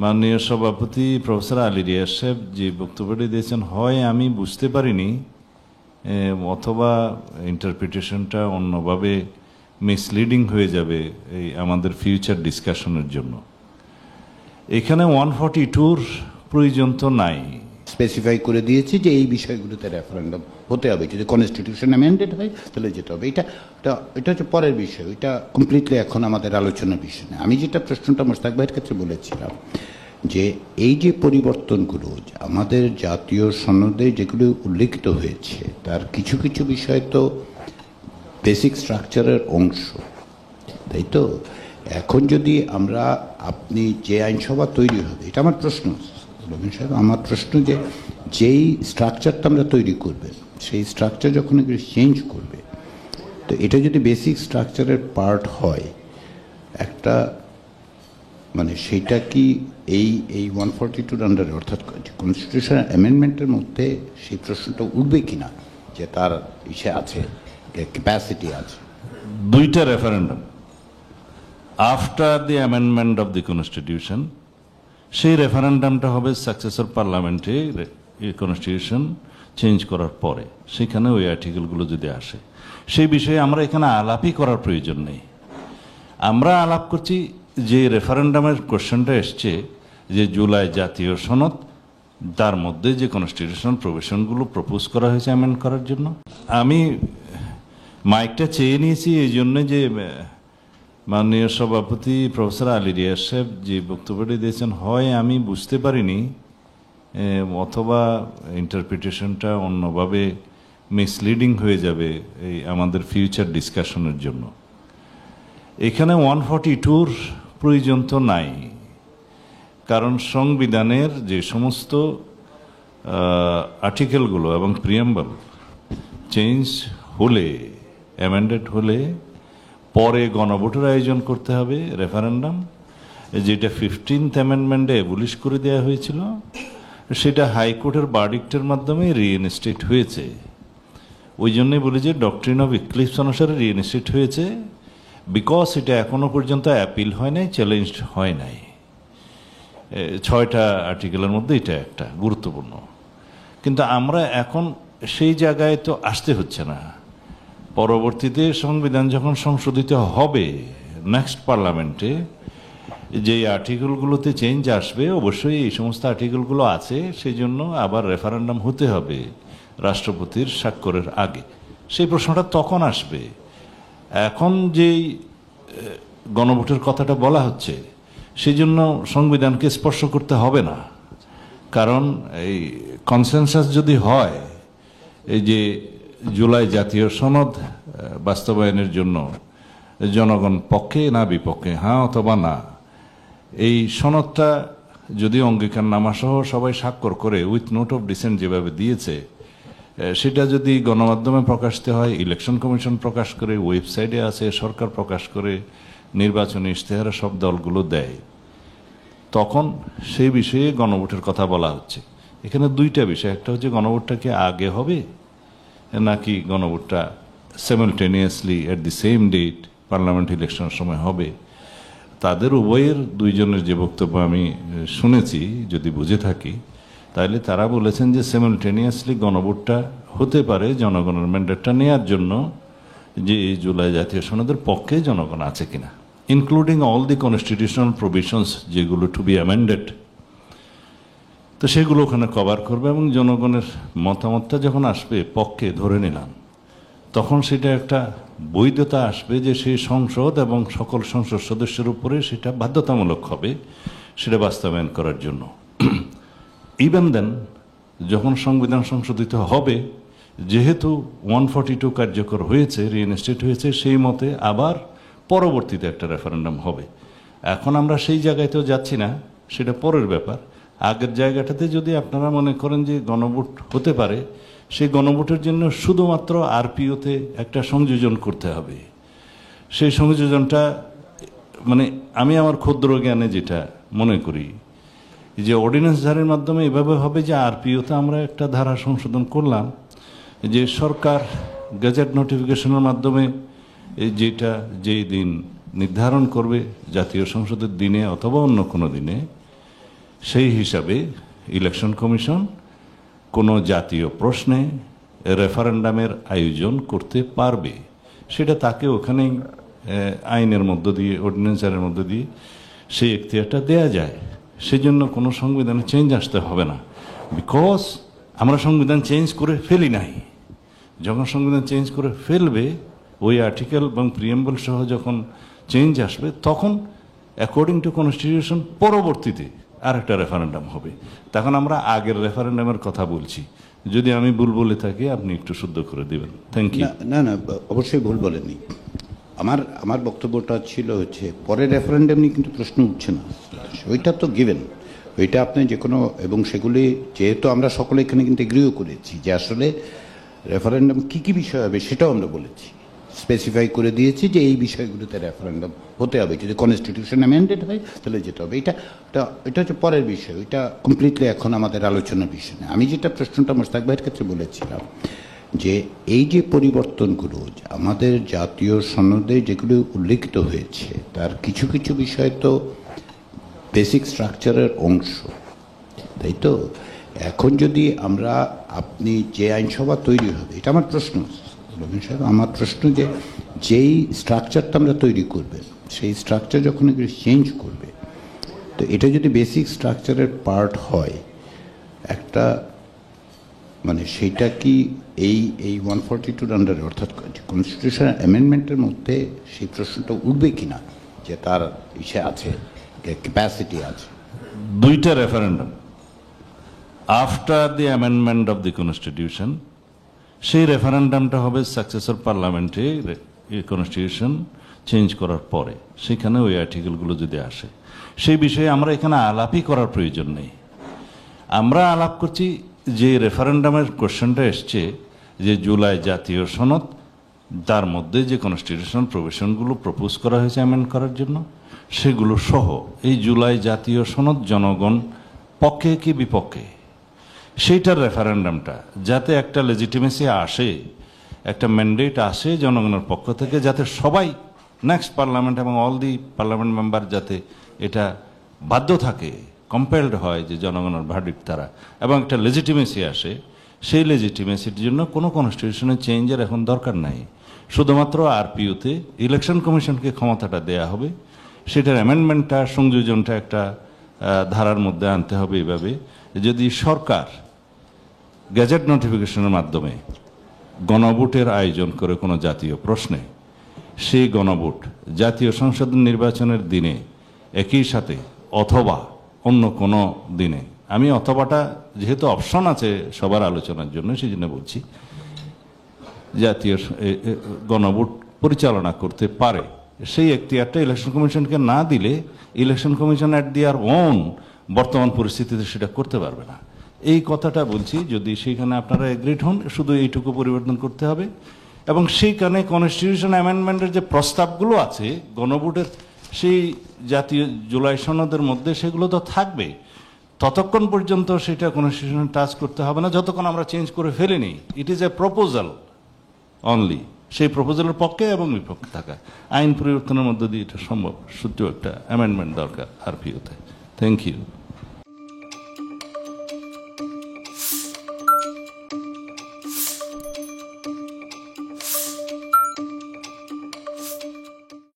মাননীয় সভাপতি প্রফেসর আলী রিয়াজ সাহেব যে বক্তব্যটি দিয়েছেন, হয় আমি বুঝতে পারিনি অথবা ইন্টারপ্রিটেশনটা অন্যভাবে মিসলিডিং হয়ে যাবে এই আমাদের ফিউচার ডিসকাশনের জন্য। এখানে 142-র প্রয়োজন তো নাই। স্পেসিফাই করে দিয়েছি যে এই বিষয়গুলোতে রেফারেন্ডাম হতে হবে, যদি কনস্টিটিউশন অ্যামেন্ডেড হয় তাহলে যেতে হবে। এটা হচ্ছে পরের বিষয়, এটা কমপ্লিটলি এখন আমাদের আলোচনার বিষয় না। আমি যেটা প্রশ্নটা মোশতাক ভাইয়ের ক্ষেত্রে বলেছিলাম যে এই যে পরিবর্তনগুলো আমাদের জাতীয় সনদে যেগুলো উল্লেখিত হয়েছে তার কিছু কিছু বিষয় তো বেসিক স্ট্রাকচারের অংশ, তাই তো? এখন যদি আপনি যে আইনসভা তৈরি হবে, এটা আমার প্রশ্ন রবীন্দ্র সাহেব, আমার প্রশ্ন যে যেই স্ট্রাকচারটা আমরা তৈরি করবে সেই স্ট্রাকচার যখন এগুলো চেঞ্জ করবে, তো এটা যদি বেসিক স্ট্রাকচারের পার্ট হয় একটা, মানে সেইটা কি এই 142 আন্ডারে অর্থাৎ কনস্টিটিউশন অ্যামেন্ডমেন্টের মধ্যে সেই প্রশ্নটা উঠবে কিনা যে তার ইসে আছে, ক্যাপাসিটি আছে? দুইটা referendum after the amendment of the constitution, সেই রেফারেন্ডামটা হবে সাকসেসর পার্লামেন্টে কনস্টিটিউশন চেঞ্জ করার পরে, সেখানে ওই আর্টিকেলগুলো যদি আসে, সেই বিষয়ে আমরা এখানে আলাপই করার প্রয়োজন নেই। আমরা আলাপ করছি যে রেফারেন্ডামের কোশ্চেনটা এসছে যে জুলাই জাতীয় সনদ, তার মধ্যে যে কনস্টিটিউশনাল প্রভিশনগুলো প্রপোজ করা হয়েছে অ্যামেন্ড করার জন্য। আমি মাইকটা চেয়ে নিয়েছি এই জন্যে যে মাননীয় সভাপতি প্রফেসর আলী রিয়াজ সাহেব যে বক্তব্যটি দিয়েছেন, হয় আমি বুঝতে পারিনি অথবা ইন্টারপ্রিটেশনটা অন্যভাবে মিসলিডিং হয়ে যাবে এই আমাদের ফিউচার ডিসকাশনের জন্য। এখানে 142-র প্রয়োজন তো নাই, কারণ সংবিধানের যে সমস্ত আর্টিকেলগুলো এবং প্রিয়াম্বল চেঞ্জ হলে, অ্যামেন্ডেড হলে পরে গণভোটের আয়োজন করতে হবে, রেফারেন্ডাম, যেটা 15th অ্যামেন্ডমেন্টে অ্যাবলিশ করে দেওয়া হয়েছিল, সেটা হাইকোর্টের ভার্ডিক্টের মাধ্যমে রিইনস্টেট হয়েছে। ওই জন্যই বলি যে ডক্ট্রিন অফ ইক্লিপস অনুসারে রিইনস্টেট হয়েছে, বিকজ এটা এখনো পর্যন্ত অ্যাপিল হয় নাই, চ্যালেঞ্জড হয় নাই। 6টা আর্টিকেলের মধ্যে এটা একটা গুরুত্বপূর্ণ। কিন্তু আমরা এখন সেই জায়গায় তো আসতে হচ্ছে না। পরবর্তীতে সংবিধান যখন সংশোধিত হবে নেক্সট পার্লামেন্টে, যে আর্টিকেলগুলোতে চেঞ্জ আসবে, অবশ্যই এই সমস্ত আর্টিকেলগুলো আছে, সেই জন্য আবার রেফারেন্ডাম হতে হবে রাষ্ট্রপতির স্বাক্ষরের আগে। সেই প্রশ্নটা তখন আসবে। এখন যেই গণভোটের কথাটা বলা হচ্ছে, সেই জন্য সংবিধানকে স্পর্শ করতে হবে না, কারণ এই কনসেনসাস যদি হয় এই যে জুলাই জাতীয় সনদ বাস্তবায়নের জন্য জনগণ পক্ষে না বিপক্ষে, হ্যাঁ অথবা না, এই সনদটা যদি অঙ্গীকারনামা সহ সবাই স্বাক্ষর করে উইথ নোট অফ ডিসেন্ট যেভাবে দিয়েছে, সেটা যদি গণমাধ্যমে প্রকাশিত হয়, ইলেকশন কমিশন প্রকাশ করে, ওয়েবসাইটে আছে, সরকার প্রকাশ করে, নির্বাচনী ইশতেহারে সব দলগুলো দেয়, তখন সেই বিষয়ে গণভোটের কথা বলা হচ্ছে। এখানে দুইটা বিষয়, একটা হচ্ছে গণভোটটা কি আগে হবে নাকি গণভোটটা simultaneously at the same date parliament ইলেকশনের সময় হবে। তাদের উভয়ের দুইজনের যে বক্তব্য আমি শুনেছি, যদি বুঝে থাকি, তাহলে তারা বলেছেন যে সাইমালটেনিয়াসলি গণভোটটা হতে পারে জনগণের ম্যান্ডেটটা নেওয়ার জন্য, যে এই জুলাই জাতীয় সনদের পক্ষে জনগণ আছে কিনা, including all the constitutional provisions যেগুলো টু বি অ্যামেন্ডেড, তো সেগুলো ওখানে কভার করবে। এবং জনগণের মতামতটা যখন আসবে পক্ষে, ধরে নিলাম, তখন সেটা একটা বৈধতা আসবে যে সেই সংসদ এবং সকল সংসদ সদস্যের উপরে সেটা বাধ্যতামূলক হবে সেটা বাস্তবায়ন করার জন্য। ইভেন দেন যখন সংবিধান সংশোধিত হবে, যেহেতু 142 কার্যকর হয়েছে, রিইনস্টেট হয়েছে, সেই মতে আবার পরবর্তীতে একটা রেফারেন্ডাম হবে। এখন আমরা সেই জায়গাতেও যাচ্ছি না, সেটা পরের ব্যাপার। আগের জায়গাটাতে যদি আপনারা মনে করেন যে গণভোট হতে পারে, সেই গণভোটের জন্য শুধুমাত্র আরপিওতে একটা সংযোজন করতে হবে। সেই সংযোজনটা মানে আমি আমার ক্ষুদ্র জ্ঞানে যেটা মনে করি যে অর্ডিন্যান্স ধারের মাধ্যমে এভাবে হবে যে আরপিওতে আমরা একটা ধারা সংশোধন করলাম যে সরকার গেজেট নোটিফিকেশনের মাধ্যমে যেটা যেই দিন নির্ধারণ করবে জাতীয় সংসদের দিনে অথবা অন্য কোনো দিনে, সেই হিসাবে ইলেকশন কমিশন কোনো জাতীয় প্রশ্নে রেফারেন্ডামের আয়োজন করতে পারবে। সেটা তাকে ওখানেই আইনের মধ্য দিয়ে, অর্ডিন্যান্সের মধ্য দিয়ে সেই এখতিয়ারটা দেয়া যায়। সেজন্য কোনো সংবিধানে চেঞ্জ আসতে হবে না, বিকজ আমরা সংবিধান চেঞ্জ করে ফেলি নাই। যখন সংবিধান চেঞ্জ করে ফেলবে, ওই আর্টিকেল এবং প্রিএম্বল সহ যখন চেঞ্জ আসবে, তখন অ্যাকর্ডিং টু কনস্টিটিউশন পরবর্তীতে আর একটা রেফারেন্ডাম হবে। তখন আমরা আগের রেফারেন্ডামের কথা বলছি। যদি আমি ভুল বলে থাকি আপনি একটু শুদ্ধ করে দেবেন। Thank you. না না, অবশ্যই ভুল বলেননি। আমার বক্তব্যটা ছিল হচ্ছে পরের রেফারেন্ডাম নিয়ে কিন্তু প্রশ্ন উঠছে না, ওইটা তো গিভেন। ওইটা আপনি যে কোনো, এবং সেগুলি যেহেতু আমরা সকলে এখানে কিন্তু এগ্রিও করেছি যে আসলে রেফারেন্ডাম কী কী বিষয় হবে সেটাও আমরা বলেছি, স্পেসিফাই করে দিয়েছি যে এই বিষয়গুলোতে রেফারেন্ডাম হতে হবে। যদি কনস্টিটিউশন অ্যামেন্ডেড হয় তাহলে যেতে হবে। এটা হচ্ছে পরের বিষয়, ওইটা কমপ্লিটলি এখন আমাদের আলোচনার বিষয় না। আমি যেটা প্রশ্নটা মোশতাক ভাইয়ের ক্ষেত্রে বলেছিলাম যে এই যে পরিবর্তনগুলো আমাদের জাতীয় সনদে যেগুলো উল্লেখিত হয়েছে, তার কিছু কিছু বিষয় তো বেসিক স্ট্রাকচারের অংশ, তাই তো? এখন যদি আপনি যে আইনসভা তৈরি হবে, এটা আমার প্রশ্ন রবীন্দ্র সাহেব, আমার প্রশ্ন যে যেই স্ট্রাকচারটা আমরা তৈরি করবে, সেই স্ট্রাকচার যখন এগুলো চেঞ্জ করবে, তো এটা যদি বেসিক স্ট্রাকচারের পার্ট হয়, একটা মানে সেইটা কি এই 142 আন্ডারে, অর্থাৎ কনস্টিটিউশন অ্যামেন্ডমেন্টের মধ্যে সেই প্রশ্নটা উঠবে কিনা যে তার ইসে আছে, ক্যাপাসিটি আছে? দুইটা referendum after the amendment of the constitution, সেই রেফারেন্ডামটা হবে সাকসেসর পার্লামেন্টে কনস্টিটিউশন চেঞ্জ করার পরে। সেখানে ওই আর্টিকেলগুলো যদি আসে, সেই বিষয়ে আমরা এখানে আলাপই করার প্রয়োজন নেই। আমরা আলাপ করছি যে রেফারেন্ডামের কোশ্চেনটা এসছে যে জুলাই জাতীয় সনদ, তার মধ্যে যে কনস্টিটিউশন প্রভিশনগুলো প্রপোজ করা হয়েছে অ্যামেন্ড করার জন্য, সেগুলো সহ এই জুলাই জাতীয় সনদ জনগণ পক্ষে কি বিপক্ষে, সেইটার রেফারেন্ডামটা যাতে একটা লেজিটিমেসি আসে, একটা ম্যান্ডেট আসে জনগণের পক্ষ থেকে, যাতে সবাই নেক্সট পার্লামেন্ট এবং অল দি পার্লামেন্ট মেম্বার যাতে এটা বাধ্য থাকে, কম্পেলড হয় যে জনগণের ভার্ডিক্ট তারা, এবং একটা লেজিটিমেসি আসে। সেই লেজিটিমেসির জন্য কোনো কনস্টিটিউশনের চেঞ্জের এখন দরকার নাই। শুধুমাত্র আরপিওতে ইলেকশন কমিশনকে ক্ষমতাটা দেয়া হবে, সেটার অ্যামেন্ডমেন্টটা, সংযোজনটা একটা ধারার মধ্যে আনতে হবে এইভাবে, যদি সরকার গেজেট নোটিফিকেশনের মাধ্যমে গণভোটের আয়োজন করে কোনো জাতীয় প্রশ্নে, সেই গণভোট জাতীয় সংসদ নির্বাচনের দিনে একই সাথে অথবা অন্য কোনো দিনে, আমি অথবাটা যেহেতু অপশন আছে সবার আলোচনার জন্য সেই জন্য বলছি, জাতীয় গণভোট পরিচালনা করতে পারে। সেই এখতিয়ারটা ইলেকশন কমিশনকে না দিলে election commission at their own বর্তমান পরিস্থিতিতে সেটা করতে পারবে না। এই কথাটা বলছি, যদি সেইখানে আপনারা এগ্রিড হন, শুধু এইটুকু পরিবর্তন করতে হবে। এবং সেইখানে কনস্টিটিউশন অ্যামেন্ডমেন্টের যে প্রস্তাবগুলো আছে গণভোটের, সেই জাতীয় জুলাই সনদের মধ্যে সেগুলো তো থাকবে। ততক্ষণ পর্যন্ত সেটা কনস্টিটিউশন টাচ করতে হবে না যতক্ষণ আমরা চেঞ্জ করে ফেলিনি। It is a proposal only. সেই প্রপোজালের পক্ষে এবং বিপক্ষে থাকা আইন পরিবর্তনের মধ্য দিয়ে এটা সম্ভব। শুধু একটা অ্যামেন্ডমেন্ট দরকার আরপিওতে। Thank you.